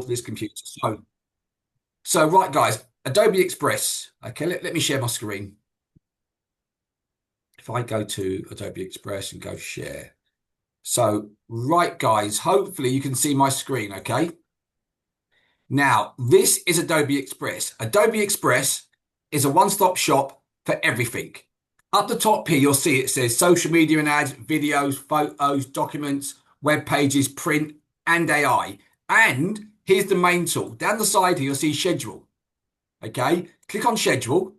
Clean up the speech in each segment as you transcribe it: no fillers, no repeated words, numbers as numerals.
this computer. So right, guys, Adobe Express. Okay, let me share my screen. If I go to Adobe Express and go share. So, right, guys, hopefully you can see my screen, okay? Now, this is Adobe Express. Adobe Express is a one-stop shop for everything. Up the top here, you'll see it says social media and ads, videos, photos, documents, web pages, print, and AI. And here's the main tool. Down the side here, you'll see schedule. Okay, click on schedule.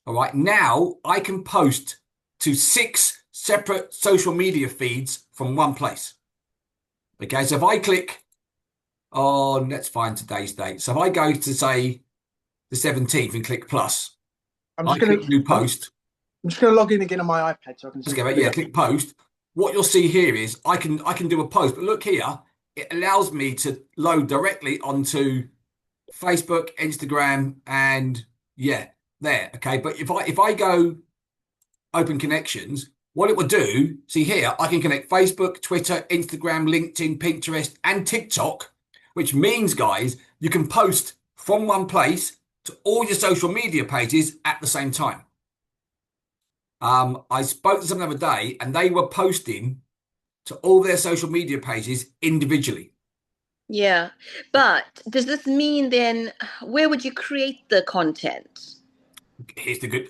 All right, now I can post to 6 separate social media feeds from one place. Okay, so if I click on, let's find today's date. So if I go to say the 17th and click plus, I click new post. I'm just gonna log in again on my iPad so I can see. Let's go, yeah, click post. What you'll see here is I can do a post, but look here, it allows me to load directly onto Facebook, Instagram, and yeah, there. Okay, but if I go open connections, what it will do, see here, I can connect Facebook, Twitter, Instagram, LinkedIn, Pinterest, and TikTok, which means, guys, you can post from one place to all your social media pages at the same time. I spoke to someone the other day and they were posting to all their social media pages individually. Yeah, but does this mean then where would you create the content?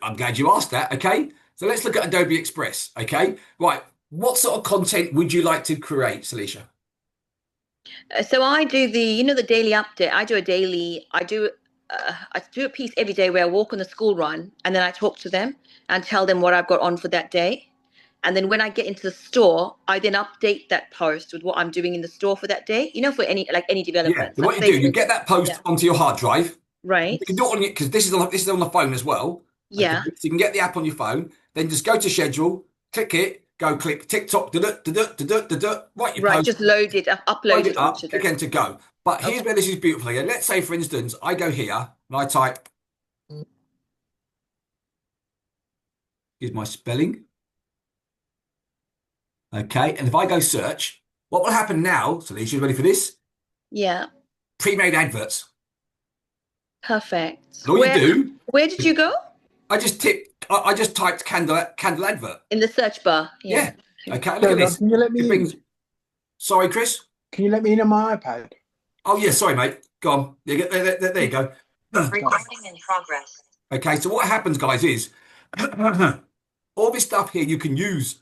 I'm glad you asked that. Okay. So let's look at Adobe Express. Okay. Right. What sort of content would you like to create, Salisha? So I do the daily update. I do a piece every day where I walk on the school run and then I talk to them and tell them what I've got on for that day. And then when I get into the store, I then update that post with what I'm doing in the store for that day, for any development. Yeah. So what you do, you get that post onto your hard drive. Right. You can do it on it because this is on the phone as well. Yeah. Okay? So you can get the app on your phone, then just go to schedule, click it, go click TikTok, write your post. Just load it up, upload it up, click enter, go. But here's where this is beautiful again. Let's say, for instance, I go here and I type, here's my spelling. Okay, and if I go search, what will happen now, Salisha, you ready for this? Yeah. Pre-made adverts. Perfect. And all you do. Where did you go? I just typed candle advert. In the search bar. Yeah. Okay, look at this. Can you let me Sorry, Chris? Can you let me in on my iPad? Oh, yeah, sorry, mate. Go on. There you go. Recording in progress. Okay, so what happens, guys, is all this stuff here you can use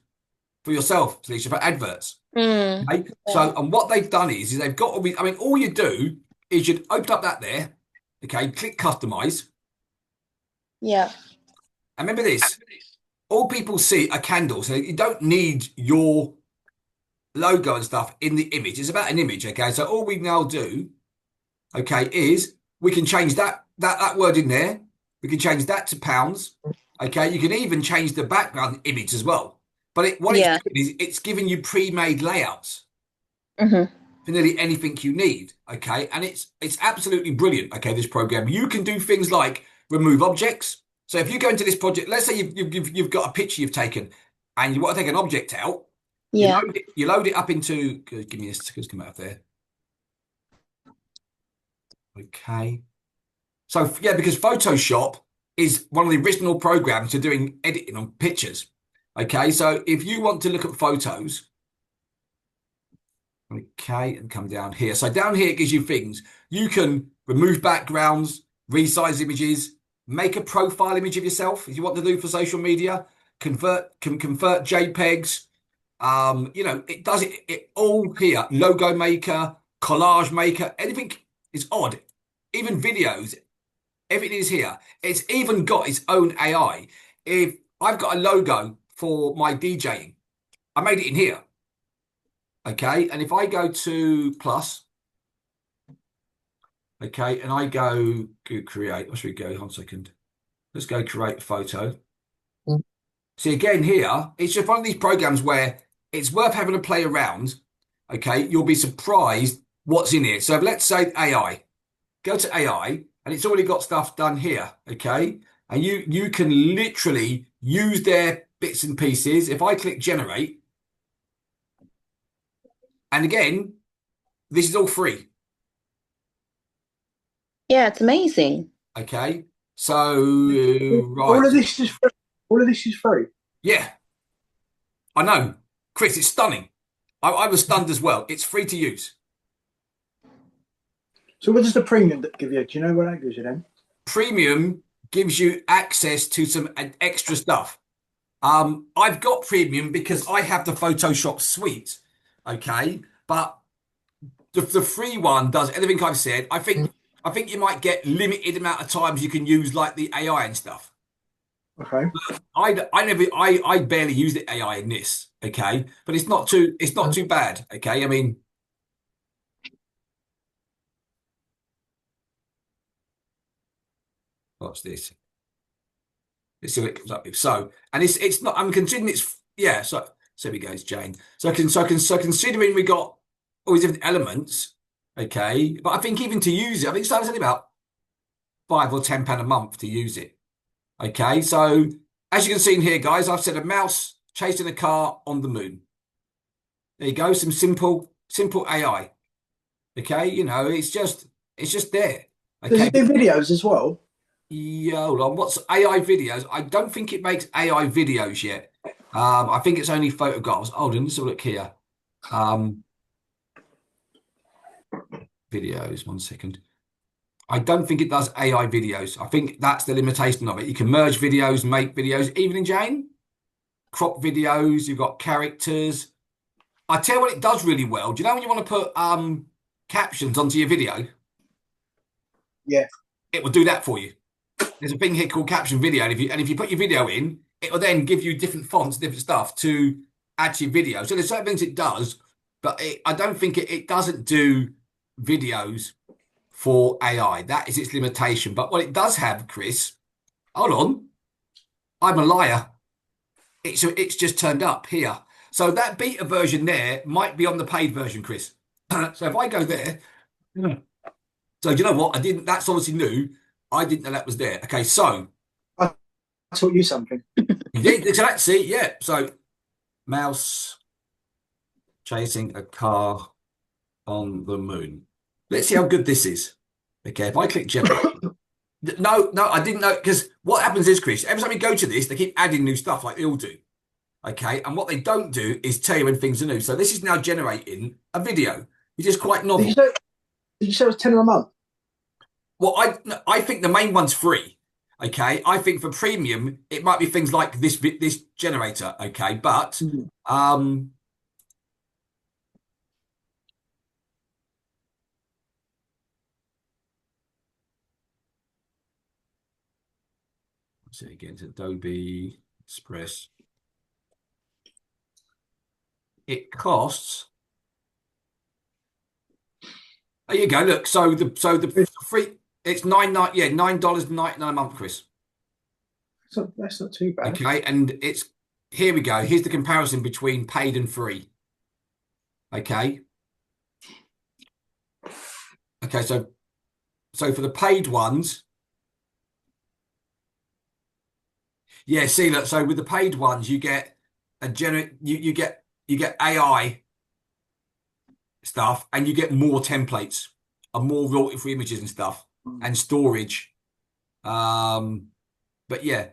for yourself, Salisha, for adverts. Okay? So, and what they've done is they've got, all you do is you'd open up that there, okay, click customize. Yeah. And remember this, all people see are candles, so you don't need your logo and stuff in the image. It's about an image, okay? So all we now do, okay, is we can change that word in there. We can change that to pounds, okay? You can even change the background image as well. But it's doing is it's giving you pre-made layouts for nearly anything you need, okay? And it's absolutely brilliant, okay, this program. You can do things like remove objects. So if you go into this project, let's say you've got a picture you've taken and you want to take an object out, you load it up into, give me a second, come out of there. Okay. So, yeah, because Photoshop is one of the original programs for doing editing on pictures. Okay, so if you want to look at photos, okay, and come down here. So down here it gives you things. You can remove backgrounds, resize images, make a profile image of yourself if you want to do for social media, convert JPEGs. It does it all here. Logo maker, collage maker, anything is odd. Even videos, everything is here. It's even got its own AI. If I've got a logo for my DJing, I made it in here. Okay, and if I go to plus, okay, and I go create, where should we go? 1 second. Let's go create a photo. See, again, here, it's just one of these programs where it's worth having a play around. Okay, you'll be surprised what's in here. So let's say AI. Go to AI, and it's already got stuff done here. Okay, and you can literally use their bits and pieces. If I click generate, and again, this is all free. Yeah, it's amazing. Okay. So, All right. of this is free. All of this is free. Yeah, I know. Chris, it's stunning. I was stunned as well. It's free to use. So what does the premium give you? Do you know what that gives you then? Premium gives you access to some extra stuff. I've got premium because I have the Photoshop suite. Okay. But the free one does everything I've said. I think you might get limited amount of times you can use like the AI and stuff. Okay. I barely use the AI in this, okay, but it's not too bad, okay. I mean, what's this? Let's see what it comes up with. So, and it's not. I'm considering it's yeah. So here we go, it's Jane. So considering we got all these different elements, okay, but I think even to use it, I think it's only about £5 or £10 a month to use it. Okay, so as you can see in here, guys, I've said a mouse chasing a car on the moon. There you go, some simple AI. Okay, it's just there. Does Okay, it do videos as well? yeah, hold on. What's AI videos? I don't think it makes AI videos yet. I think it's only photographs. Hold on, let's have a look here. Um, videos. 1 second. I don't think it does AI videos. I think that's the limitation of it. You can merge videos, make videos. Evening Jane, crop videos. You've got characters. I tell you what, it does really well. Do you know when you want to put captions onto your video? Yeah. It will do that for you. There's a thing here called caption video, and if you put your video in, it will then give you different fonts, different stuff to add to your video. So there's certain things it does, but I don't think it doesn't do videos for AI. That is its limitation. But what it does have, Chris, hold on, I'm a liar. It's just turned up here. So that beta version there might be on the paid version, Chris. So if I go there, so you know what? I didn't. That's obviously new. I didn't know that was there. Okay, so I taught you something. yeah, so let's see. Yeah, so mouse chasing a car on the moon. Let's see how good this is. Okay, if I click generate. No, I didn't know because what happens is, Chris, every time you go to this, they keep adding new stuff like they all do. Okay, and what they don't do is tell you when things are new. So this is now generating a video, which is quite Did you novel. say, did you say it was 10 a month? Well, I think the main one's free. Okay, I think for premium it might be things like this generator. Okay, but Hmm. let's see again, it's Adobe Express. It costs. There you go. Look, so the free. It's $9.99 a month, Chris. That's not too bad. Okay, and it's here we go. Here's the comparison between paid and free. Okay. Okay, so for the paid ones, yeah, see look, so with the paid ones you get a you get AI stuff and you get more templates and more royalty-free images and stuff and storage. Um, but yeah,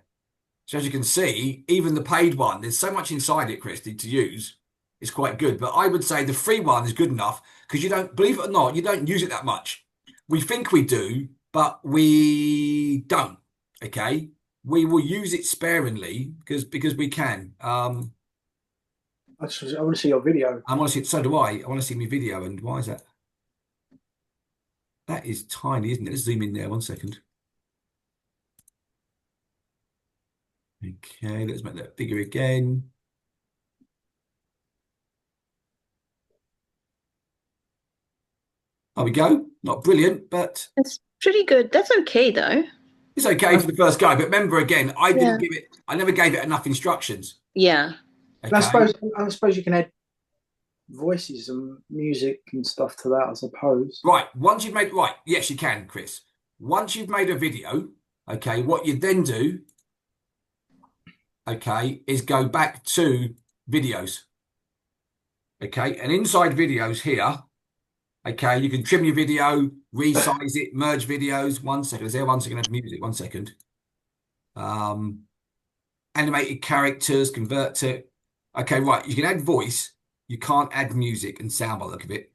so as you can see, even the paid one, there's so much inside it, Christy, to use. It's quite good. But I would say the free one is good enough because you don't, believe it or not, you don't use it that much. We think we do, but we don't. Okay. We will use it sparingly because we can. I want to see your video. I want to see so do I. I want to see my video. And why is that? That is tiny, isn't it? Let's zoom in there 1 second. Okay, let's make that bigger again. There we go. Not brilliant, but It's pretty good. That's okay though. it's okay for the first go. But remember, again, I Yeah. didn't give it. I never gave it enough instructions. Yeah. And I Okay. suppose you can add voices and music and stuff to that, I suppose. Right. Once you've made right, yes, you can, Chris. Once you've made a video, okay, what you then do, okay, is go back to videos. Okay, and inside videos here, okay, you can trim your video, resize it, merge videos. 1 second. Is there 1 second of music? 1 second. Animated characters, convert to. Okay, right. You can add voice. You can't add music and sound by the look of it.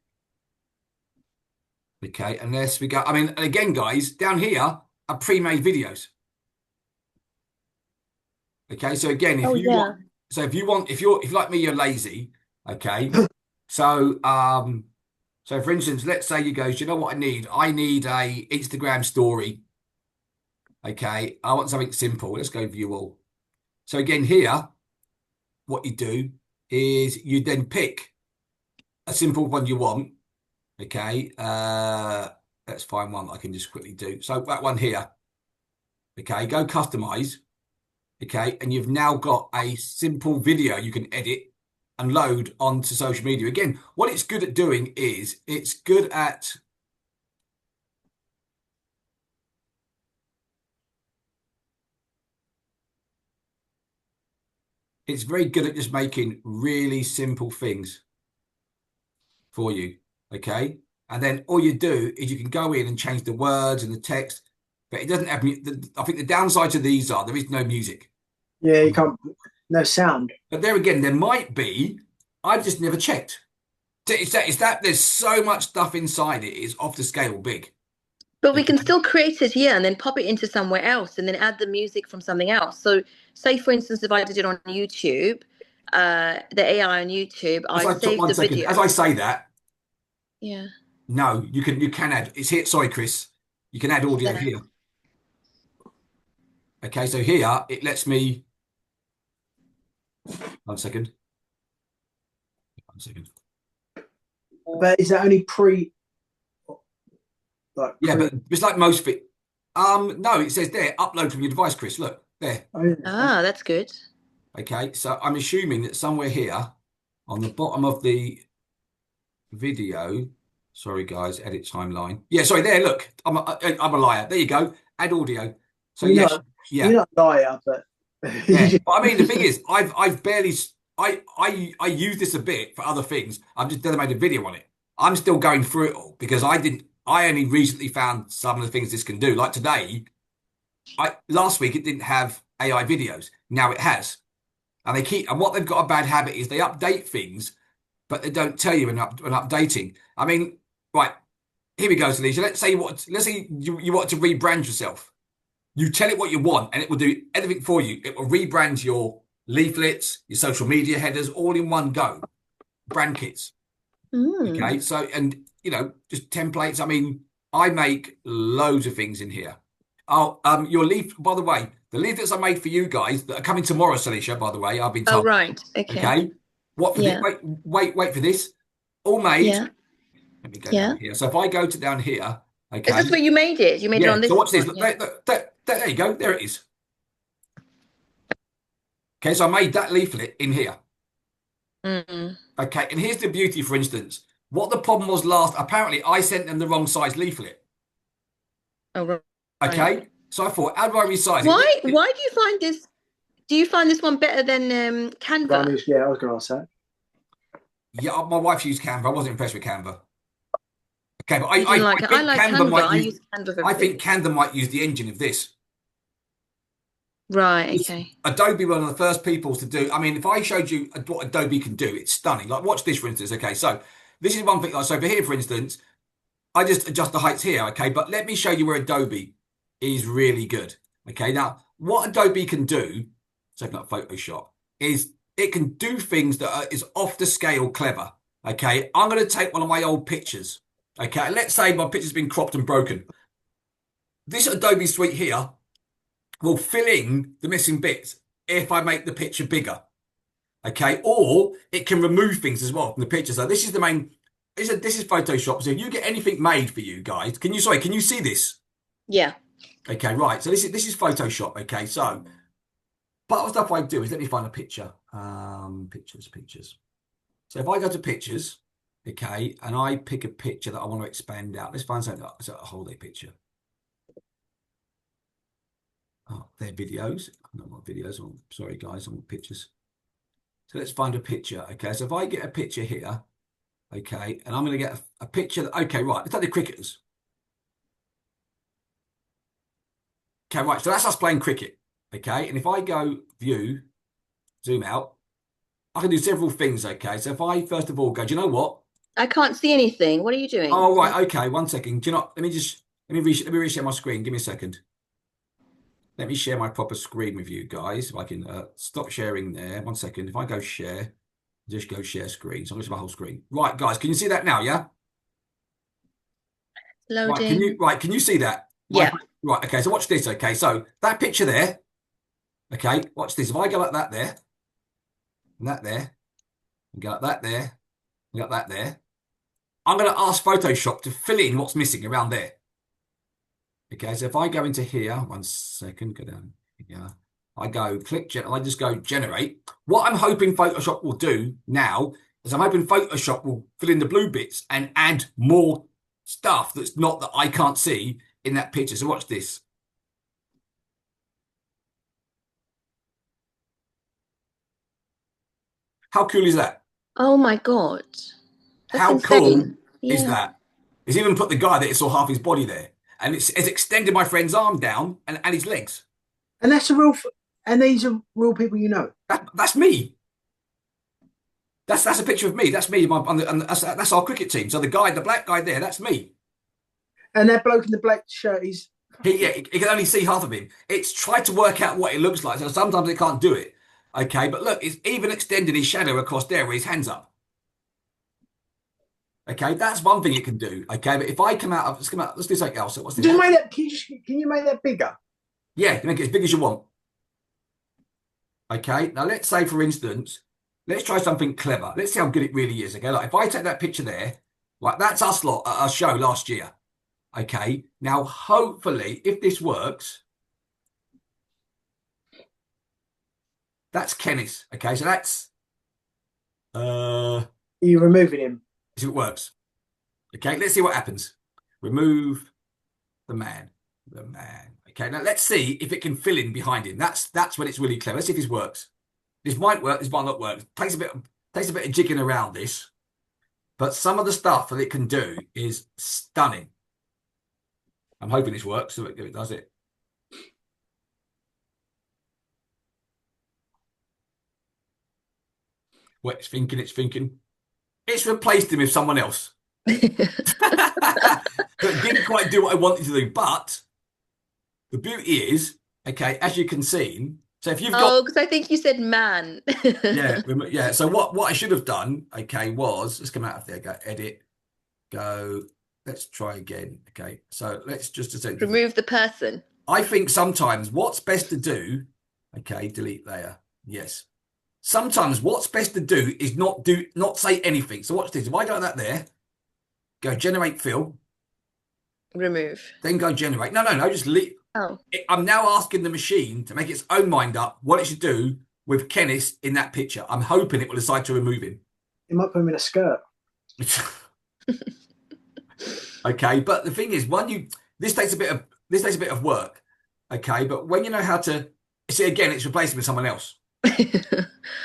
Okay, unless we go. I mean, and again, guys, down here are pre-made videos. Okay, so again, if Oh you yeah. want, so if you're like me, you're lazy. Okay, so so for instance, let's say you go, "Do you know what I need? I need a Instagram story. Okay, I want something simple. Let's go view all. So again, here, what you do is you then pick a simple one you want. Okay, let's find one I can just quickly do. So that one here. Okay, go customize. Okay, and you've now got a simple video you can edit and load onto social media. Again, what it's good at doing is it's very good at just making really simple things for you. Okay, and then all you do is you can go in and change the words and the text, but it doesn't have. I think the downside to these are there is no music. Yeah, you can't. No sound. But there again, there might be. I've just never checked. It's that there's so much stuff inside it is off the scale big. But we can Okay. still create it here and then pop it into somewhere else and then add the music from something else. So, say for instance, if I did it on YouTube, the AI on YouTube, As I I took saved one the second, video. as I say that, Yeah. no, you can add. It's here. Sorry, Chris. You can add audio Yeah. here. Okay, so here it lets me. 1 second. 1 second. But is that only Yeah, pre? but it's like most fit. No, it says there, upload from your device, Chris. Look there. Oh, yeah. Ah, that's good. Okay, so I'm assuming that somewhere here on the bottom of the video. Sorry, guys, edit timeline. Yeah, sorry, there, look. I'm a liar. There you go. Add audio. So You're yes, not. yeah, You're not a liar, but yeah. But I mean, the thing is, I've barely I use this a bit for other things. I've just never made a video on it. I'm still going through it all because I only recently found some of the things this can do. Like today, I last week it didn't have AI videos. Now it has. And what they've got a bad habit is they update things, but they don't tell you when updating. I mean, right, here we go, Salisha. Let's say you want to rebrand yourself. You tell it what you want, and it will do everything for you. It will rebrand your leaflets, your social media headers, all in one go. Brand kits. Mm. Okay. So, and just templates. I mean, I make loads of things in here. Oh, your leaf, by the way, the leaflets I made for you guys that are coming tomorrow, Salisha, by the way, I've been Oh, told. right. Okay. Okay. What for this? Yeah. Wait for this. All made. Yeah. Let me go Yeah. down here. So if I go to down here, Is okay. this where you made it? You made it Yeah. on So this watch this. one. Look, Yeah. there you go. There it is. Okay. So I made that leaflet in here. Mm. Okay. And here's the beauty, for instance. What the problem was last, apparently I sent them the wrong size leaflet. Oh, right. Okay. So I thought, how do I resize it? Why? Why do you find this? Do you find this one better than Canva? yeah, I was going to ask that. Yeah, my wife used Canva. I wasn't impressed with Canva. Okay, but You didn't like I it. I think like Canva Canva. might I use. use Canva for I everything. think Canva might use the engine of this. Right. Okay. Adobe were one of the first people to do. I mean, if I showed you what Adobe can do, it's stunning. Like, watch this, for instance. Okay, so this is one thing. Like, so for here, for instance, I just adjust the heights here. Okay, but let me show you where Adobe is really good. Okay, now what Adobe can do, let's open up Photoshop, is it can do things is off the scale clever. Okay, I'm going to take one of my old pictures. Okay, let's say my picture's been cropped and broken. This Adobe suite here will fill in the missing bits if I make the picture bigger. Okay, or it can remove things as well from the picture. So this is the main. This is Photoshop. So if you get anything made for you guys, can you see this? Yeah. Okay, right. So this is Photoshop. Okay, so part of the stuff I do is let me find a picture. Pictures. So if I go to pictures, okay, and I pick a picture that I want to expand out. Let's find something that's a holiday picture. Oh, they're videos. I don't want videos. Oh, sorry, guys. I want pictures. So let's find a picture. Okay, so if I get a picture here, okay, and I'm going to get a picture. Okay, right. Let's take the cricketers. Okay, right. So that's us playing cricket. Okay. And if I go view, zoom out, I can do several things. Okay. So if I first of all go, do you know what? I can't see anything. What are you doing? Oh, right. Okay. 1 second. Do you know, let me reshare my screen. Give me a second. Let me share my proper screen with you guys. If I can stop sharing there. 1 second. If I go share, just go share screen. So I'm going to my whole screen. Right, guys. Can you see that now? Yeah. Loading. Can you see that? Yeah. Right, okay, so watch this, okay. So that picture there, okay, watch this. If I go like that there, and that there, and go like that there, and like that there, I'm gonna ask Photoshop to fill in what's missing around there. Okay, so if I go into here, 1 second, go down here. I go click I just go generate. What I'm hoping Photoshop will do now is I'm hoping Photoshop will fill in the blue bits and add more stuff that's not that I can't see in that picture. So watch this. How cool is that? Oh my God. That's How cool insane. is Yeah. that? It's even put the guy that saw half his body there. And it's extended my friend's arm down and his legs. And that's a real. And these are real people you know. That's me. That's a picture of me. That's me. And that's our cricket team. So the black guy there, that's me. And that bloke in the black shirt, He can only see half of him. It's tried to work out what it looks like. So sometimes it can't do it. Okay, but look, it's even extended his shadow across there with his hands up. Okay, that's one thing it can do. Okay, but if I come out of let's do something else. So what's this? Just make that. Can you make that bigger? Yeah, make it as big as you want. Okay, now let's say, for instance, let's try something clever. Let's see how good it really is. Okay, like if I take that picture there, like that's us lot at our show last year. Okay, now hopefully, if this works, that's Kenneth. Okay, so that's Are you removing him? if it works. Okay, let's see what happens. Remove the man. The man. Okay, now let's see if it can fill in behind him. That's when it's really clever. Let's see if this works. This might work. This might not work. Takes a bit of jigging around this, but some of the stuff that it can do is stunning. I'm hoping this works. So it does it. Well, it's thinking. It's thinking. It's replaced him with someone else. That didn't quite do what I wanted to do. But the beauty is, okay, as you can see. So if you've got, Oh, because I think you said man. yeah. So what I should have done, okay, was let's come out of there. Go edit. Go. Let's try again. Okay. So let's just essentially Remove the person. I think sometimes what's best to do. Okay, delete layer. Yes. Sometimes what's best to do is not say anything. So watch this. If I go like that there, go generate fill, Remove. then go generate. No. Just leave. Oh. I'm now asking the machine to make its own mind up what it should do with Kenneth in that picture. I'm hoping it will decide to remove him. You might put him in a skirt. Okay, but the thing is, this takes a bit of work. Okay, but when you know how to see again, it's replacing with someone else.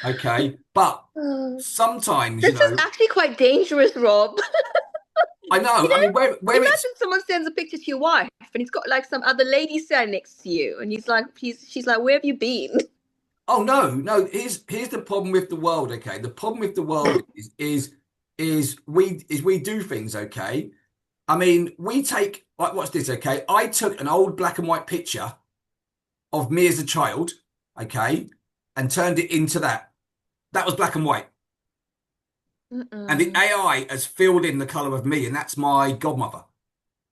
Okay, but sometimes This is actually quite dangerous, Rob. I know. You know, I mean, where imagine someone sends a picture to your wife and he's got like some other lady standing next to you, and she's like, "Where have you been?" Oh no. Here's the problem with the world. Okay, the problem with the world is we do things. Okay, I mean, we take like what's this? Okay, I took an old black and white picture of me as a child. Okay, and turned it into that. That was black and white. And the AI has filled in the color of me, and that's my godmother.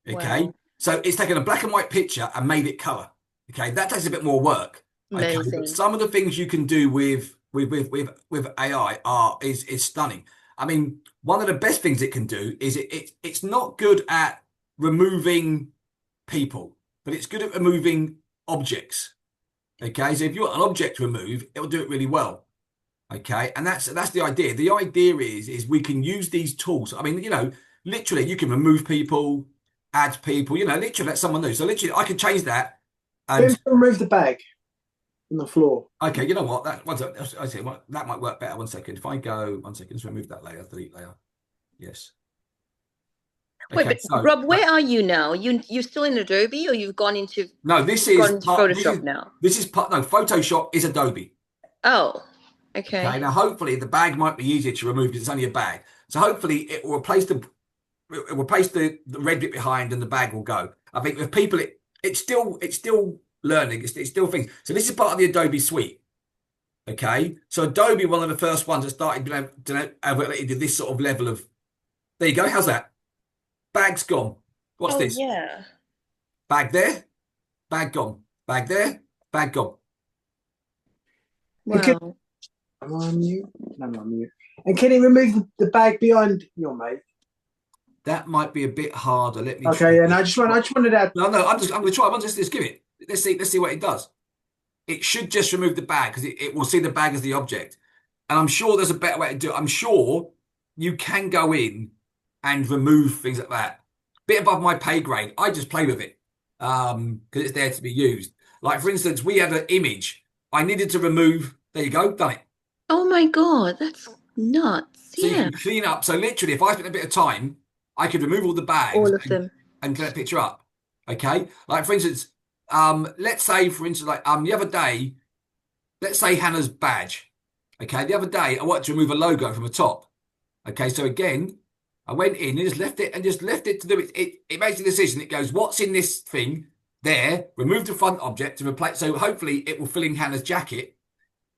Okay. Wow. So it's taken a black and white picture and made it color. Okay. That takes a bit more work. Okay. Amazing. But some of the things you can do with AI is stunning. I mean, one of the best things it can do is it's not good at removing people, but it's good at removing objects. Okay. So if you want an object to remove, it'll do it really well. Okay, and that's the idea. The idea is we can use these tools. I mean, literally you can remove people, add people, literally let someone know. So literally I could change that and remove the bag from the floor. okay, you know what? I say that might work better. 1 second. If I go 1 second, just remove that layer, delete layer. Yes. Wait, Okay, but so Rob, where are you now? You're still in Adobe, or you've no, gone into Photoshop now? this is part, no, Photoshop is Adobe. Oh, Okay, okay. now hopefully the bag might be easier to remove because it's only a bag. So hopefully it will replace the red bit behind and the bag will go. I think with people, it's still learning. It's still things. So this is part of the Adobe suite. Okay, so Adobe, one of the first ones that started being able to do this sort of level of. There you go. How's that? Bag's gone. What's Oh this? yeah. Bag there, bag gone. Bag there, bag gone. And can, Wow. am I on mute? No, I'm on mute. And can he remove the bag behind your mate? That might be a bit harder. Let me try Okay, and this. I just wanted to. No. I'm going to try. Let's give it. Let's see what it does. It should just remove the bag because it will see the bag as the object. And I'm sure there's a better way to do it. I'm sure you can go in and remove things like that. Bit above my pay grade. I just play with it because it's there to be used. Like for instance, we had an image. I needed to remove. There you go, done it. Oh my God, that's nuts. So you Yeah, can clean up. So literally, if I spent a bit of time, I could remove all the bags all of them. and clean that picture up. Okay. Like for instance, let's say for instance, like the other day, let's say Hannah's badge. Okay. The other day, I wanted to remove a logo from the top. Okay. So again, I went in and just left it to do it. It makes a decision. It goes, what's in this thing there? Remove the front object to replace. So hopefully it will fill in Hannah's jacket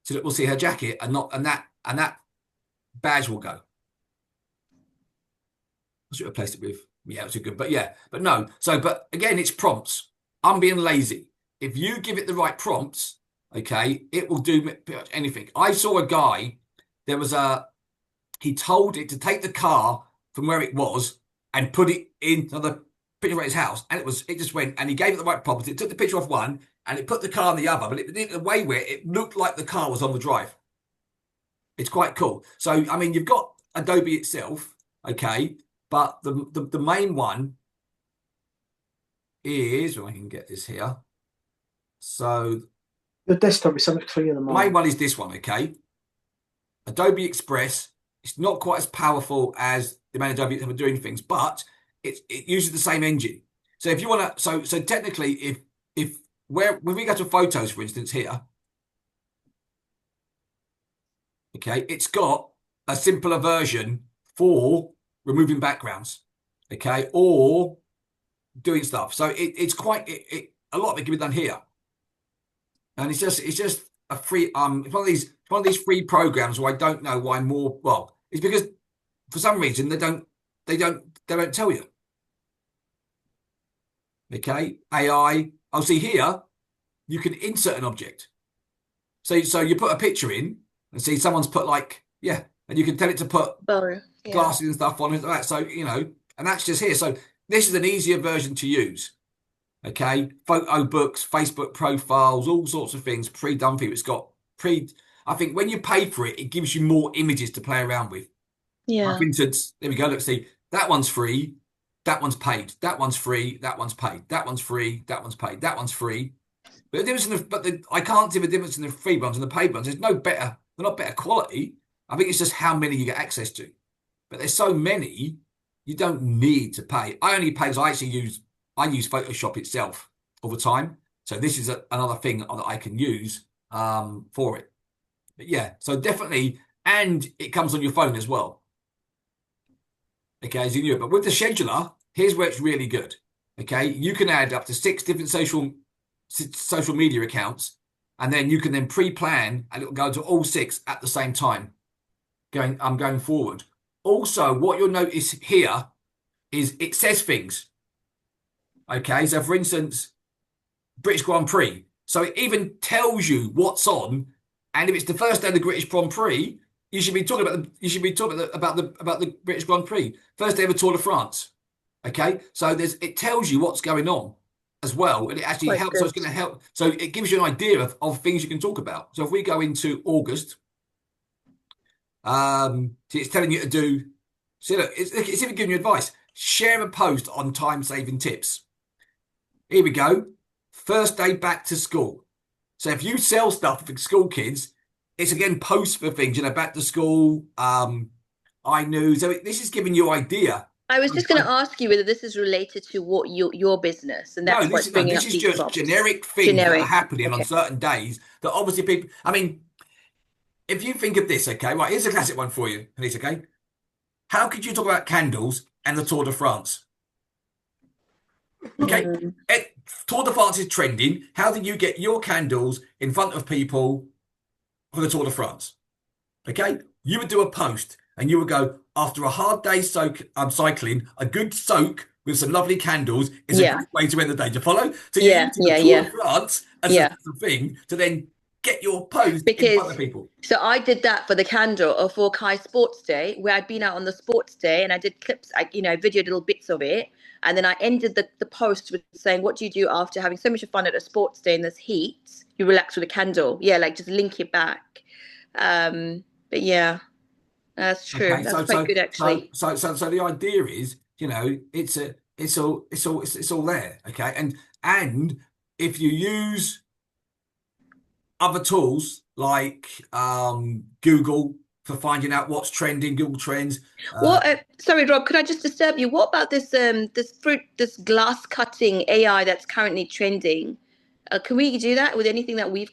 so that we'll see her jacket and that badge will go. I should have placed it with, yeah, it's a good, but yeah, but no. So, but again, it's prompts. I'm being lazy. If you give it the right prompts, okay, it will do pretty much anything. I saw a guy, there was he told it to take the car from where it was and put it into the picture of his house. And it just went, and he gave it the right prompts. It took the picture off one and it put the car on the other, but it did it in a way where it looked like the car was on the drive. It's quite cool. So, I mean, you've got Adobe itself, okay, but the main one is, well, I can get this here. So Your desktop is so much cleaner than the main mine. one is this one, okay? Adobe Express. It's not quite as powerful as the main Adobe that are doing things, but it uses the same engine. So if you want to, so technically, if when we go to photos, for instance, here, okay, it's got a simpler version for removing backgrounds, okay, or doing stuff. So it's quite a lot of it can be done here, and it's just a free it's one of these free programs where I don't know why more. Well, it's because for some reason they don't tell you. Okay, AI. I'll see here. You can insert an object. So you put a picture in and see someone's put like yeah, and you can tell it to put Oh, yeah. glasses and stuff on it like that. So and that's just here. So this is an easier version to use. Okay, photo books, Facebook profiles, all sorts of things pre-done for you. It's got pre. I think when you pay for it, it gives you more images to play around with. Like, Yeah. for instance, there we go. Let's see. That one's free. That one's paid. That one's free. That one's paid. That one's free. That one's paid. That one's free. But the difference in I can't see the difference in the free ones and the paid ones. There's no better. They're not better quality. I think it's just how many you get access to. But there's so many, you don't need to pay. I only pay because I use Photoshop itself all the time. So this is another thing that I can use for it. But yeah, so definitely, and it comes on your phone as well. Okay, as you knew it. But with the scheduler, here's where it's really good. Okay, you can add up to 6 different social media accounts, and then you can then pre-plan, and it'll go to all 6 at the same time. I'm going forward. Also, what you'll notice here is it says things. Okay, so for instance, British Grand Prix. So it even tells you what's on, and if it's the first day of the British Grand Prix, you should be talking about the British Grand Prix. First day of the Tour de France. Okay, so it tells you what's going on as well, and it actually Quite helps. So good. it's going to help. So it gives you an idea of things you can talk about. So if we go into August, see, it's telling you to do. See, look, it's even giving you advice. Share a post on time-saving tips. Here we go. First day back to school. So if you sell stuff for school kids, it's again posts for things, back to school, iNews. So this is giving you idea I was just going to ask you whether this is related to what your business, and No, that's what's bringing this up is these just prompts. generic things that are Generic. happening on Okay. certain days that obviously people. I mean, if you think of this, okay, right, here's a classic one for you, Denise, okay? How could you talk about candles and the Tour de France? Okay, Mm, Tour de France is trending. How do you get your candles in front of people for the Tour de France? Okay, you would do a post and you would go, after a hard day cycling, a good soak with some lovely candles is a yeah. great way to end the day. Do you follow? So you're Yeah. using the Yeah. Tour de Yeah. France as a Yeah. thing to then get your post in front of Because people. so I did that for the candle or for Kai Sports Day, where I'd been out on the sports day and I did clips, I videoed little bits of it. And then I ended the post with saying, what do you do after having so much fun at a sports day in this heat? You relax with a candle. Yeah, like just link it back. But yeah, that's true. Okay, That's quite good actually. so the idea is, it's all there. Okay, and if you use other tools like Google for finding out what's trending, Google Trends. What? Sorry, Rob. Could I just disturb you? What about this glass cutting AI that's currently trending? Can we do that with anything that we've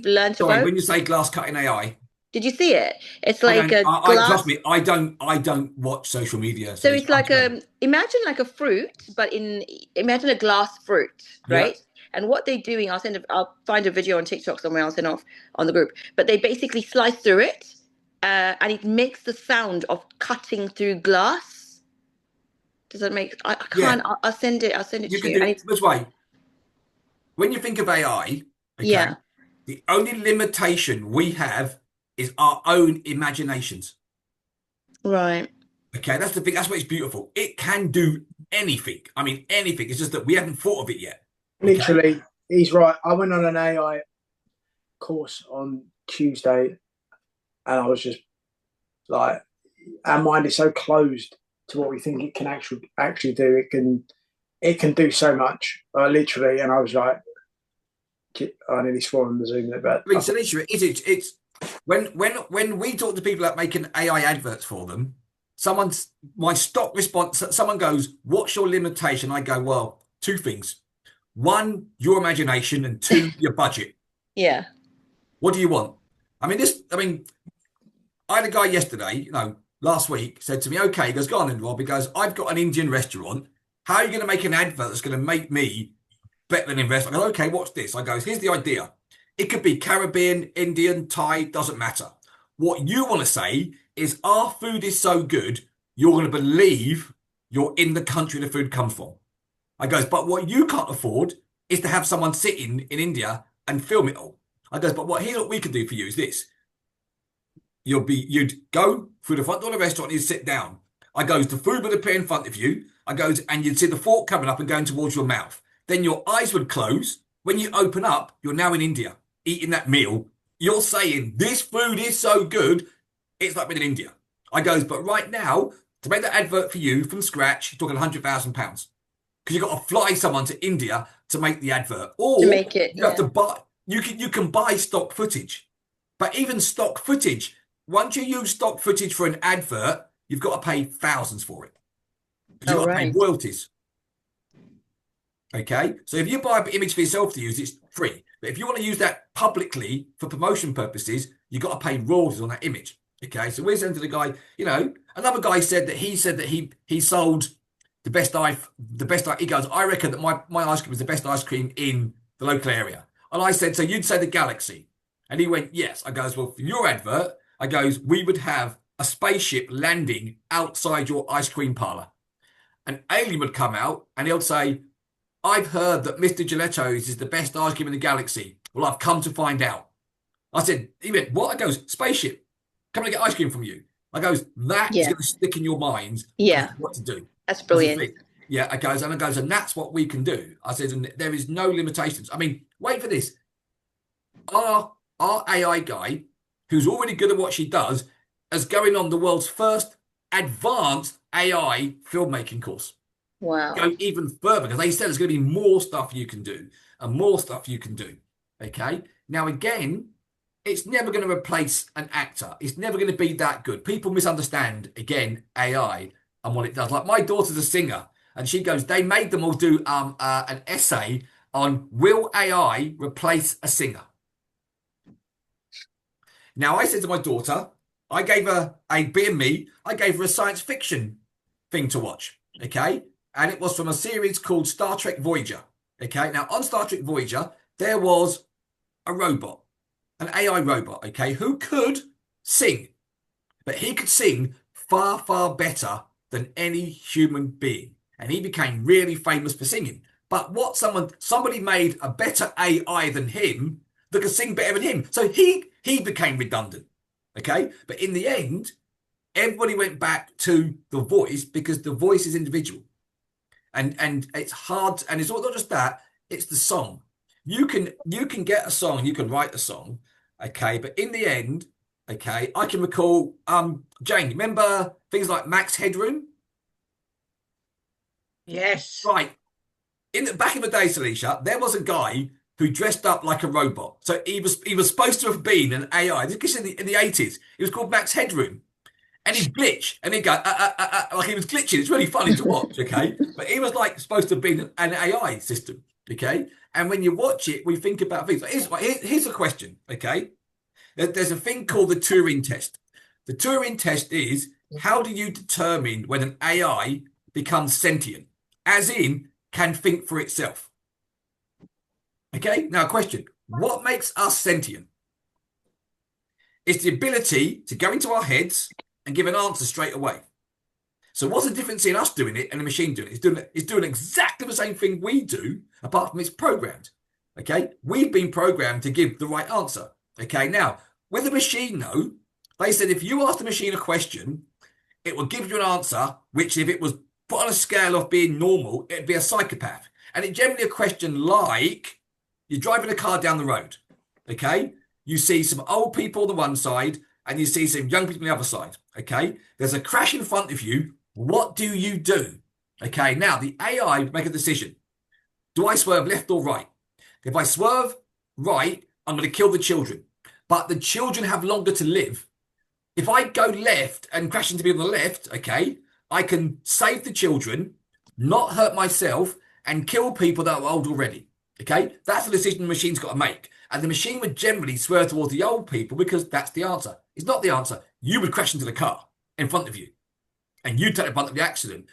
learned Sorry, about? when you say glass cutting AI, Did you see it? It's I like don't. a I trust glass. me. I don't watch social media, so So it's it's I like don't. imagine like a fruit, but imagine a glass fruit, Yeah, right? And what they're doing, I'll find a video on TikTok somewhere. I'll send off on the group. But they basically slice through it, and it makes the sound of cutting through glass. Does that make? I yeah. can't. I'll send it. I'll send it You to can you. do And it it's this way. When you think of AI, okay, yeah, the only limitation we have is our own imaginations. right. Okay, that's the thing. That's why it's beautiful. It can do anything. I mean, anything. It's just that we haven't thought of it yet. Okay. Literally, he's right. I went on an AI course on Tuesday, and I was just like, our mind is so closed to what we think it can actually do. It can do so much, literally. And I was like, I nearly swore on the Zoom there, but I mean, Salisha, it's when we talk to people about making AI adverts for them, my stock response, someone goes, "What's your limitation?" I go, "Well, two things. One, your imagination, and two, your budget. Yeah. What do you want?" I mean, I had a guy yesterday, last week, said to me, "Okay," he goes, "Go on then, Rob." He goes, "I've got an Indian restaurant. How are you going to make an advert that's going to make me better than invest?" I go, "Okay, watch this." I goes, "Here's the idea. It could be Caribbean, Indian, Thai, doesn't matter. What you want to say is our food is so good, you're going to believe you're in the country the food comes from." I goes, "But what you can't afford is to have someone sitting in India and film it all." I goes, "But here's what we can do for you is this. You'd go through the front door of the restaurant and you'd sit down. I goes, the food would appear in front of you. I goes, and you'd see the fork coming up and going towards your mouth. Then your eyes would close. When you open up, you're now in India eating that meal. You're saying, this food is so good, it's like being in India." I goes, "But right now, to make that advert for you from scratch, you're talking £100,000 because you've got to fly someone to India to make the advert, To or make it. you have to Yeah. buy. You can buy stock footage, but even stock footage, once you use stock footage for an advert, you've got to pay thousands for it because you've Oh, got to pay right. royalties. Okay, so if you buy an image for yourself to use, it's free. But if you want to use that publicly for promotion purposes, you've got to pay royalties on that image. Okay, so we're saying to the guy, another guy said that he sold the best. He goes, "I reckon that my ice cream is the best ice cream in the local area." And I said, "So you'd say the Galaxy?" And he went, "Yes." I goes, "Well, for your advert," I goes, "we would have a spaceship landing outside your ice cream parlor. An alien would come out and he'll say, 'I've heard that Mr. Gelatos is the best ice cream in the galaxy. Well, I've come to find out.'" I said, he went, "What?" I goes, "Spaceship, come and get ice cream from you." I goes, "That is Yeah. going to stick in your minds as Yeah. to what to do." That's That's the brilliant. thing. Yeah, and that's what we can do. I said, and there is no limitations. I mean, wait for this. Our AI guy, who's already good at what she does, is going on the world's first advanced AI filmmaking course. Wow. Go even further because they said there's going to be more stuff you can do and more stuff you can do. Okay. Now, again, it's never going to replace an actor. It's never going to be that good. People misunderstand, again, AI. and what it does. Like my daughter's a singer, and she goes, they made them all do an essay on will AI replace a singer? Now I said to my daughter, I gave her being me, I gave her a science fiction thing to watch. Okay. And it was from a series called Star Trek Voyager. Okay. Now on Star Trek Voyager, there was a robot, an AI robot, okay, who could sing, but he could sing far, far better than any human being. And he became really famous for singing. But what somebody made a better AI than him that could sing better than him. So he became redundant. Okay. But in the end, everybody went back to the voice because the voice is individual. And it's hard, and it's not just that, it's the song. You can get a song, you can write a song, okay, but in the end, okay, I can recall Jane, remember things like Max Headroom? Yes. Right. Back in the day, Salisha, there was a guy who dressed up like a robot. So he was supposed to have been an AI. This is in the 80s. He was called Max Headroom. And he'd glitch and he'd go like he was glitching. It's really funny to watch, okay? But he was like supposed to have been an AI system, okay? And when you watch it, we think about things. Here's a question, okay? There's a thing called the Turing test. The Turing test is how do you determine when an AI becomes sentient, as in can think for itself? Okay, now a question. What makes us sentient? It's the ability to go into our heads and give an answer straight away. So what's the difference in us doing it and the machine doing it? It's doing exactly the same thing we do, apart from it's programmed. Okay, we've been programmed to give the right answer. Okay, now with the machine, though, they said if you ask the machine a question, it will give you an answer, which if it was put on a scale of being normal, it'd be a psychopath. And it's generally a question like you're driving a car down the road. Okay, you see some old people on the one side and you see some young people on the other side. Okay, there's a crash in front of you. What do you do? Okay, now the AI make a decision. Do I swerve left or right? If I swerve right, I'm going to kill the children. But the children have longer to live. If I go left and crash into people on the left, okay, I can save the children, not hurt myself, and kill people that are old already. Okay, that's the decision the machine's got to make. And the machine would generally swerve towards the old people because that's the answer. It's not the answer. You would crash into the car in front of you and you'd take the brunt of the accident.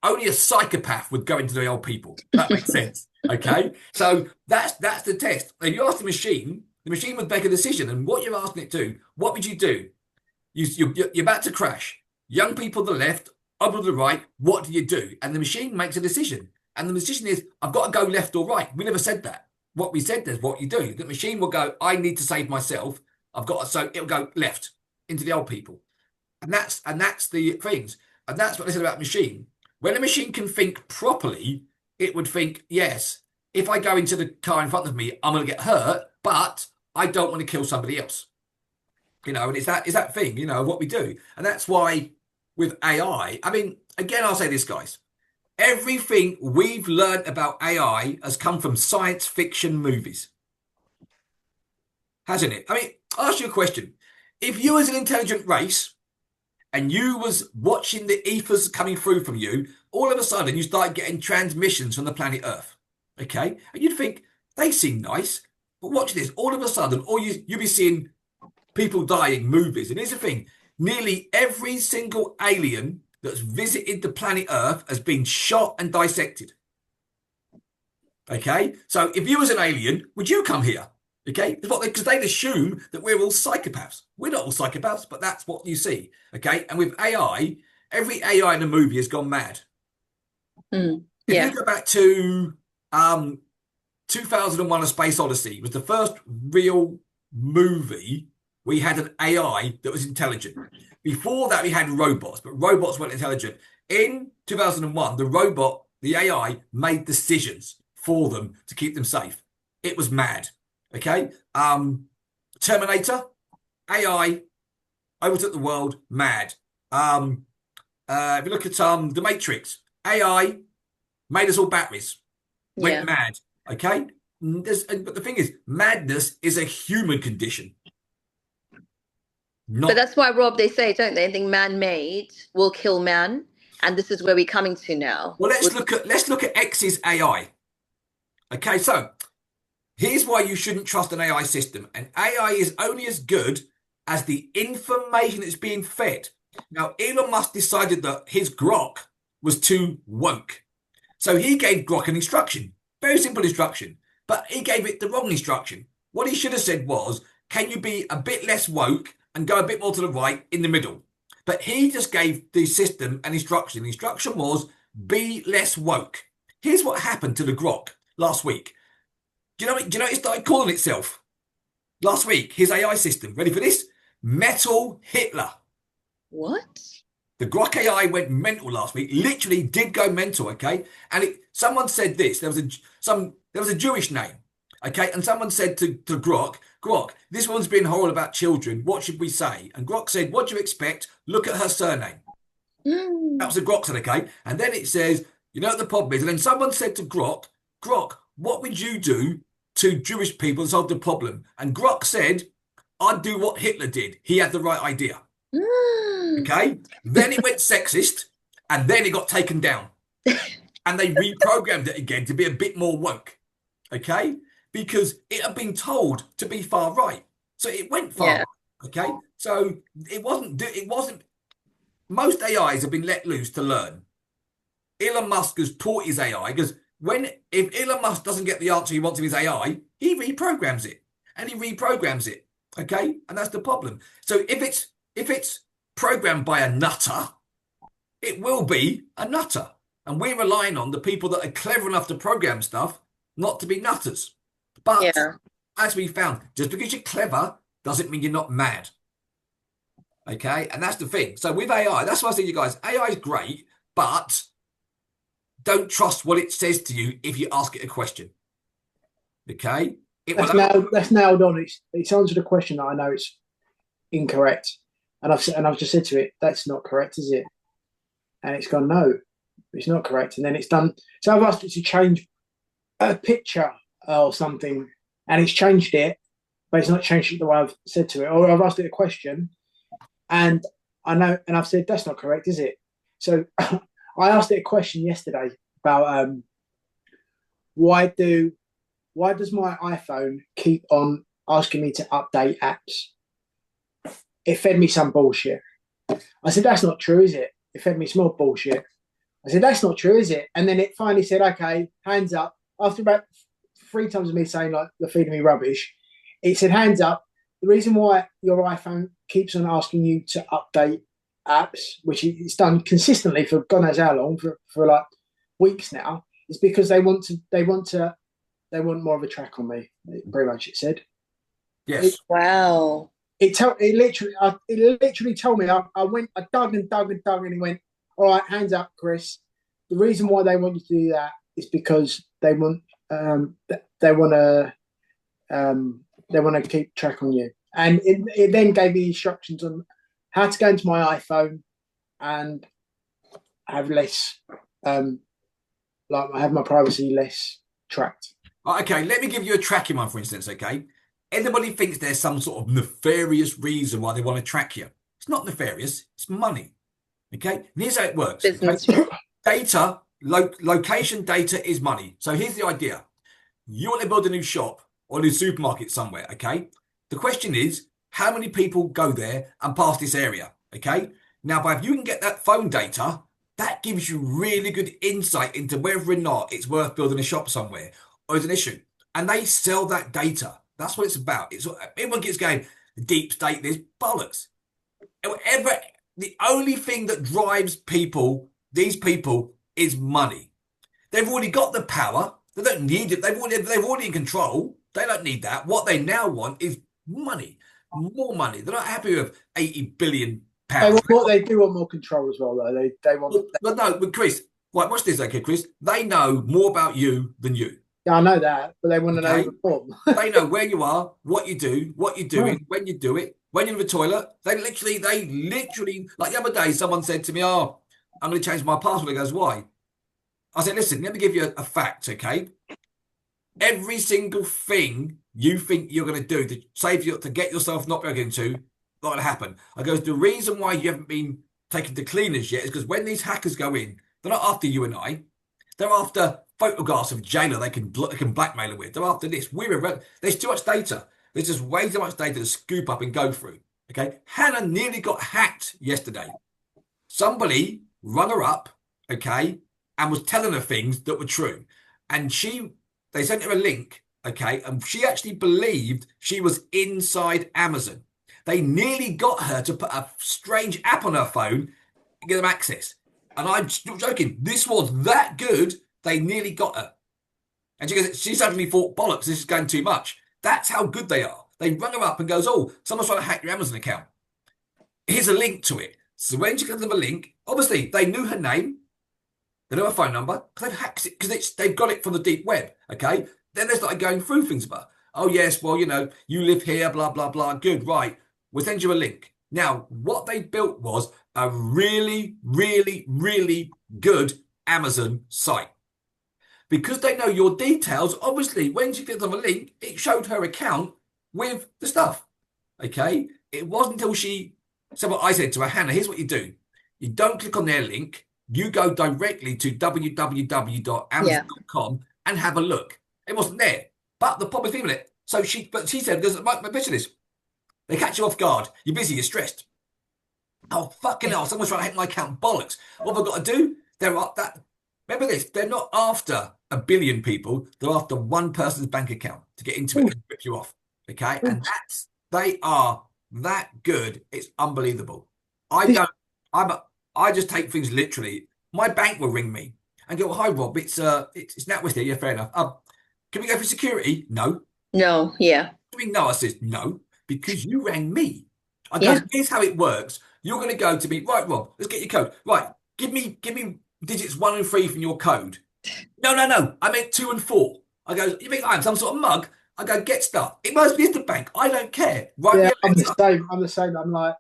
Only a psychopath would go into the old people. That makes sense. Okay, so that's the test. If you ask the machine would make a decision. And what you're asking it to, what would you do? You're about to crash. Young people to the left, old to the right. What do you do? And the machine makes a decision. And the decision is, I've got to go left or right. We never said that. What we said is what you do. The machine will go, I need to save myself. So it'll go left into the old people. And that's the things. And that's what they said about machine. When a machine can think properly, it would think, yes, if I go into the car in front of me, I'm going to get hurt, but I don't want to kill somebody else. And it's that thing, what we do. And that's why with AI, I mean, again, I'll say this, guys. Everything we've learned about AI has come from science fiction movies. Hasn't it? I mean, I'll ask you a question. If you was an intelligent race and you was watching the ethers coming through from you, all of a sudden you start getting transmissions from the planet Earth. Okay? And you'd think, they seem nice. But watch this. All of a sudden, you'll be seeing people dying, movies. And here's the thing. Nearly every single alien that's visited the planet Earth has been shot and dissected. Okay? So if you was an alien, would you come here? Okay? Because they'd assume that we're all psychopaths. We're not all psychopaths, but that's what you see. Okay? And with AI, every AI in the movie has gone mad. If you go back to 2001 A Space Odyssey, was the first real movie we had an AI that was intelligent. Before that, we had robots, but robots weren't intelligent. In 2001, the AI made decisions for them to keep them safe. It was mad. Okay. Terminator, AI, overtook the world, mad. If you look at The Matrix, AI made us all batteries, went mad. Okay. But the thing is, madness is a human condition. But that's why, Rob, they say, don't they? Anything man-made will kill man. And this is where we're coming to now. Well, let's look at X's AI. Okay, so here's why you shouldn't trust an AI system. An AI is only as good as the information that's being fed. Now, Elon Musk decided that his Grok was too woke. So he gave Grok an instruction, very simple instruction, but he gave it the wrong instruction. What he should have said was, can you be a bit less woke and go a bit more to the right in the middle? But he just gave the system an instruction. The instruction was, be less woke. Here's what happened to the Grok last week. Do you know it started calling itself? Last week, his AI system, ready for this? Metal Hitler. What? The Grok AI went mental last week. Literally did go mental, okay? And someone said this. There was a Jewish name, okay? And someone said to Grok, this one's been horrible about children. What should we say? And Grok said, what do you expect? Look at her surname. That was the Grok said, okay? And then it says, you know what the problem is? And then someone said to Grok, what would you do to Jewish people to solve the problem? And Grok said, I'd do what Hitler did. He had the right idea. Okay? Then it went sexist, and then it got taken down. And they reprogrammed it again to be a bit more woke. Okay? Because it had been told to be far right. So it went far right. Okay? So it wasn't most AIs have been let loose to learn. Elon Musk has taught his AI because if Elon Musk doesn't get the answer he wants of his AI, he reprograms it. And he reprograms it. Okay? And that's the problem. So if it's programmed by a nutter, it will be a nutter. And we're relying on the people that are clever enough to program stuff not to be nutters. But as we found, just because you're clever doesn't mean you're not mad. Okay? And that's the thing. So with AI, that's why I say to you guys, AI is great, but don't trust what it says to you if you ask it a question. Okay? That's nailed on. It's answered a question that I know it's incorrect. And I've just said to it, that's not correct, is it? And it's gone, no, it's not correct. And then it's done. So I've asked it to change a picture or something, and it's changed it, but it's not changed it the way I've said to it. Or I've asked it a question, and I know, and I've said, that's not correct, is it? So I asked it a question yesterday about why does my iPhone keep on asking me to update apps? It fed me some bullshit. I said, that's not true, is it? It fed me some more bullshit. I said, that's not true, is it? And then it finally said, okay, hands up. After about 3 times of me saying, like, you're feeding me rubbish, it said, hands up. The reason why your iPhone keeps on asking you to update apps, which it's done consistently for God knows how long, for like weeks now, is because they want more of a track on me. Pretty much, it said. Yes. Wow. It literally told me. I dug and dug and dug, and he went, all right, hands up, Chris. The reason why they want you to do that is because they want to keep track on you. And it then gave me instructions on how to go into my iPhone and have less, have my privacy less tracked. Okay, let me give you a tracking one, for instance, okay? Everybody thinks there's some sort of nefarious reason why they want to track you. It's not nefarious, it's money. Okay, and here's how it works. Okay? Data, location data is money. So here's the idea. You want to build a new shop or a new supermarket somewhere, okay? The question is, how many people go there and pass this area, okay? Now, if you can get that phone data, that gives you really good insight into whether or not it's worth building a shop somewhere or is an issue. And they sell that data. That's what it's about. Everyone gets going, deep state, this bollocks. The only thing that drives these people, is money. They've already got the power. They don't need it. They've already in control. They don't need that. What they now want is money, more money. They're not happy with £80 billion. They do want more control as well, though. They want. But Chris, right, watch this, okay, Chris. They know more about you than you. Yeah, I know that, but they want to know the form. They know where you are, what you do, what you're doing, when you do it, when you're in the toilet. They literally, like the other day, someone said to me, "Oh, I'm going to change my password." He goes, "Why?" I said, "Listen, let me give you a fact, okay? Every single thing you think you're going to do to get yourself not broken into, not going to happen." I goes, "The reason why you haven't been taken to cleaners yet is because when these hackers go in, they're not after you and I. They're after photographs of jailer they can blackmail her with. They're after this. There's too much data. There's just way too much data to scoop up and go through. Okay. Hannah nearly got hacked yesterday. Somebody rung her up, okay, and was telling her things that were true. And they sent her a link, okay, and she actually believed she was inside Amazon. They nearly got her to put a strange app on her phone and get them access. And I'm not joking. This was that good. They nearly got her. And she suddenly thought, bollocks, this is going too much. That's how good they are. They rung her up and goes, oh, someone's trying to hack your Amazon account. Here's a link to it. So when she gives them a link, obviously they knew her name, they know her phone number, because they've hacked it, because they've got it from the deep web. Okay. Then they started going through things about, oh yes, well, you live here, blah, blah, blah. Good, right. We'll send you a link. Now, what they built was a really, really, really good Amazon site. Because they know your details, obviously, when she clicked on the link, it showed her account with the stuff. Okay? It wasn't until she said what I said to her, Hannah, here's what you do. You don't click on their link. You go directly to www.amazon.com and have a look. It wasn't there. But the problem is with it. But she said, my picture this. They catch you off guard. You're busy, you're stressed. Oh, fucking hell, someone's trying to hack my account. Bollocks. What have I got to do? Remember this, they're not after a billion people, they're after one person's bank account to get into it and rip you off. Okay? And they are that good. It's unbelievable. I just take things literally. My bank will ring me and go, hi Rob, it's NatWest here. Yeah, fair enough. Can we go for security? No. No, yeah. I mean, no, I says no, because you rang me. I go, here's how it works. You're going to go to me, right, Rob, let's get your code. Right, give me digits 1 and 3 from your code. No, I meant 2 and 4. I go, you think I'm some sort of mug? I go, get stuff. It must be the bank. I don't care. Right? Yeah, I'm the same. I'm like,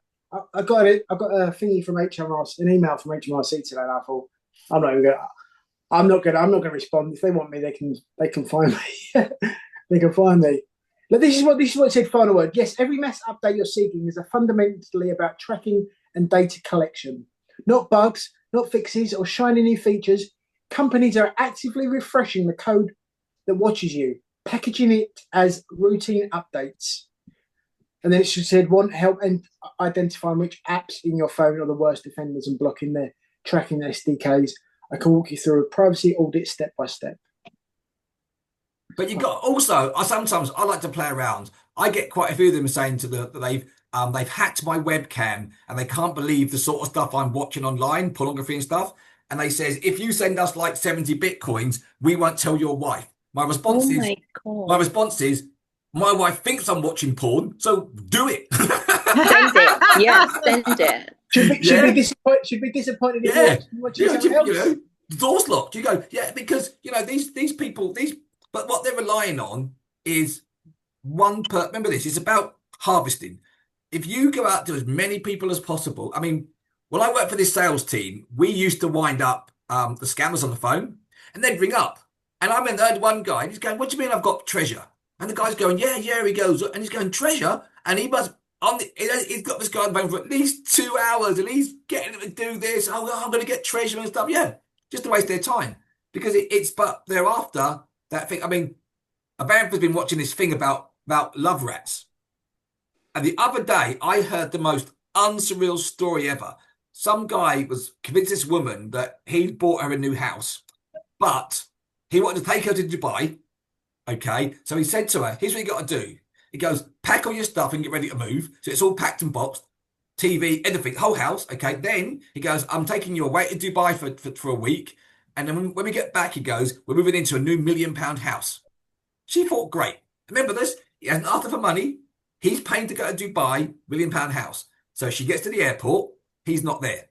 I got a thingy from HMRC, an email from HMRC today, and I thought, I'm not gonna respond. If they want me, they can find me. They can find me. Look, this is what it said. Final word. Yes, every mass update you're seeking is fundamentally about tracking and data collection, not bugs, not fixes or shiny new features. Companies are actively refreshing the code that watches you, packaging it as routine updates. And then it said, want help and identifying which apps in your phone are the worst offenders and blocking their tracking SDKs. I can walk you through a privacy audit step by step. But you got also, sometimes I like to play around. I get quite a few of them saying that they've hacked my webcam and they can't believe the sort of stuff I'm watching online, pornography and stuff. And they says, if you send us like 70 Bitcoins, we won't tell your wife. My response is, my wife thinks I'm watching porn, so do it. Send it. Yeah, send it. Should be disappointed if you're watching something else. The door's locked. You go, yeah, because these people, but what they're relying on is remember this, it's about harvesting. If you go out to as many people as possible, I mean, when I worked for this sales team, we used to wind up the scammers on the phone and they'd ring up. And I heard one guy, and he's going, what do you mean I've got treasure? And the guy's going, yeah, he goes, and he's going, treasure? And he's got this guy on the phone for at least 2 hours and he's getting him to do this. Oh, I'm going to get treasure and stuff. Yeah, just to waste their time. Because but they're after that thing. I mean, America's been watching this thing about love rats. And the other day, I heard the most unsurreal story ever. Some guy was convinced this woman that he'd bought her a new house, but he wanted to take her to Dubai. Okay, so he said to her, here's what you got to do. He goes, pack all your stuff and get ready to move. So it's all packed and boxed, TV, everything, whole house. Okay, then he goes, I'm taking you away to Dubai for a week. And then when we get back, he goes, we're moving into a new £1 million house. She thought, great. Remember this? He hasn't asked her for money. He's paying to go to Dubai, £1 million house. So she gets to the airport. He's not there.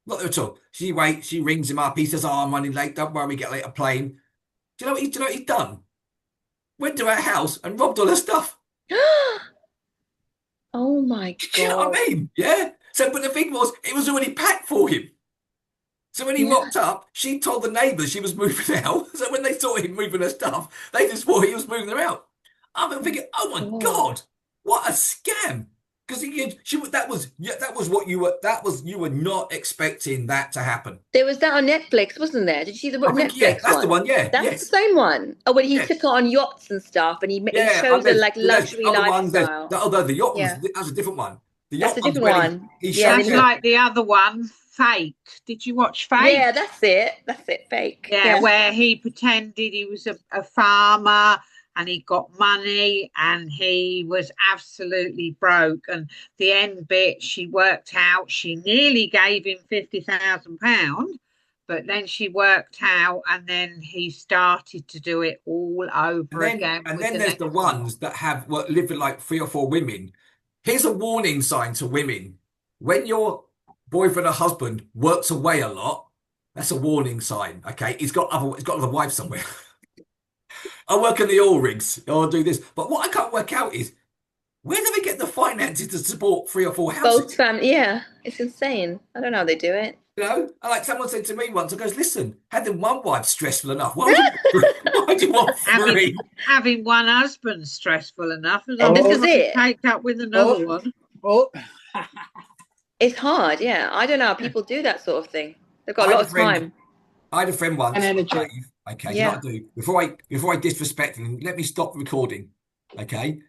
Not there at all. She waits. She rings him up. He says, oh, I'm running late. Don't worry, we get late a plane. Do you know what he's done? Went to her house and robbed all her stuff. Oh my God. Do you know what I mean? Yeah. So, but the thing was, it was already packed for him. So when he rocked up, she told the neighbours she was moving out. So when they saw him moving her stuff, they just thought he was moving her out. I'm thinking, oh my God, what a scam. Because that was what you were not expecting that to happen. There was that on Netflix, wasn't there? Did you see the I think, yeah, Netflix that's the one? one. Yeah, That's the yes, same one. Oh, when he yeah, took her on yachts and stuff, and he yeah. And shows her like there's luxury other ones. lifestyle. Although the yacht Yeah, that's a different one. The that's yacht a one's different when one. he Yeah, and shows then That's her. like the other one, Fake. Did you watch Fake? yeah, that's it. That's it. Fake. Yeah, Yeah. where he pretended he was a farmer and he got money and he was absolutely broke. And the end bit, she worked out, she nearly gave him £50,000, but then she worked out and then he started to do it all over again And with then the there's the next one. ones that have live with like 3 or 4 women. Here's a warning sign to women: when your boyfriend or husband works away a lot, that's a warning sign. Okay, he's got another wife somewhere. I work in the oil rigs. I'll do this, but what I can't work out is where do they get the finances to support 3 or 4 Both houses? family. Yeah, it's insane. I don't know how they do it. And like someone said to me once, I goes, listen, having one wife stressful enough. Why would you why do you want Having 3? having one husband stressful enough, as And long this as is you it. take up with another Oh, one. oh. It's hard. Yeah, I don't know how people do that sort of thing. They've got I a had lot a of friend. time. I had a friend And once, energy. Dave. Okay, you know Yeah. what I do? Before I disrespect him, let me stop recording. Okay.